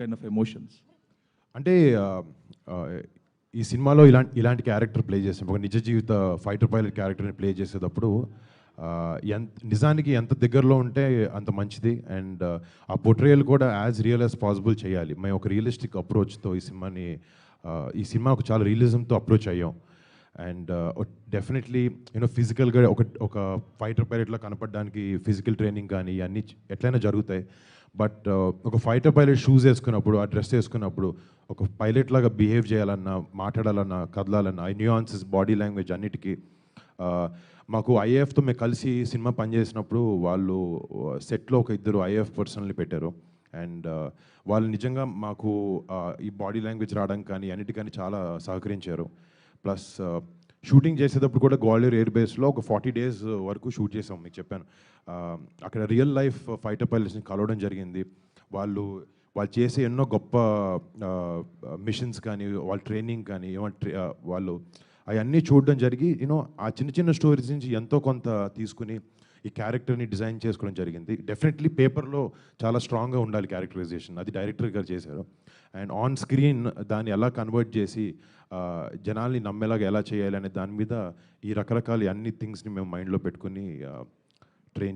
kind of emotions? అంటే ఆహ్, ఈ సినిమాలో ఇలాంటి క్యారెక్టర్ ప్లే చేసాం. ఒక నిజ జీవిత ఫైటర్ పైలట్ క్యారెక్టర్‌ని ప్లే చేసేటప్పుడు నిజానికి ఎంత దగ్గరలో ఉంటే అంత మంచిది. అండ్ ఆ పోర్ట్రేయల్ కూడా యాజ్ రియల్ యాజ్ పాసిబుల్ చేయాలి. మేము ఒక రియలిస్టిక్ అప్రోచ్‌తో ఈ సినిమాకు చాలా రియలిజంతో అప్రోచ్ అయ్యాం. అండ్ డెఫినెట్లీ ఫిజికల్‌గా ఒక ఫైటర్ పైలట్‌లా కనపడడానికి ఫిజికల్ ట్రైనింగ్ కానీ ఇవన్నీ ఎట్లయినా జరుగుతాయి. బట్ ఒక ఫైటర్ పైలట్ షూస్ వేసుకున్నప్పుడు, ఆ డ్రెస్ వేసుకున్నప్పుడు ఒక పైలట్ లాగా బిహేవ్ చేయాలన్నా, మాట్లాడాలన్నా, కదలాలన్నా, ఆ న్యూయాన్సెస్, బాడీ లాంగ్వేజ్ అన్నిటికీ మాకు ఐఏఎఫ్తో మేము కలిసి సినిమా పనిచేసినప్పుడు వాళ్ళు సెట్లో ఒక ఇద్దరు ఐఏఎఫ్ పర్సనల్ని పెట్టారు. అండ్ వాళ్ళు నిజంగా మాకు ఈ బాడీ లాంగ్వేజ్ రావడానికి కానీ అన్నిటికని చాలా సహకరించారు. ప్లస్ షూటింగ్ చేసేటప్పుడు కూడా గ్వాలియర్ ఎయిర్ బేస్లో ఒక 40 డేస్ వరకు షూట్ చేసాం. మీకు చెప్పాను, అక్కడ రియల్ లైఫ్ ఫైటర్ పైలట్స్ని కలవడం జరిగింది. వాళ్ళు వాళ్ళు చేసే ఎన్నో గొప్ప మిషన్స్ కానీ, వాళ్ళ ట్రైనింగ్ కానీ, వాళ్ళు అవన్నీ చూడడం జరిగి ఆ చిన్న చిన్న స్టోరీస్ నుంచి ఎంతో కొంత తీసుకుని ఈ క్యారెక్టర్ని డిజైన్ చేసుకోవడం జరిగింది. డెఫినెట్లీ పేపర్లో చాలా స్ట్రాంగ్గా ఉండాలి క్యారెక్టరైజేషన్, అది డైరెక్టర్ గారు చేశారు. అండ్ ఆన్ స్క్రీన్ దాన్ని ఎలా కన్వర్ట్ చేసి జనాల్ని నమ్మేలాగా ఎలా చేయాలి అనే దాని మీద ఈ రకరకాల అన్ని థింగ్స్ని మేము మైండ్లో పెట్టుకుని ట్రైన్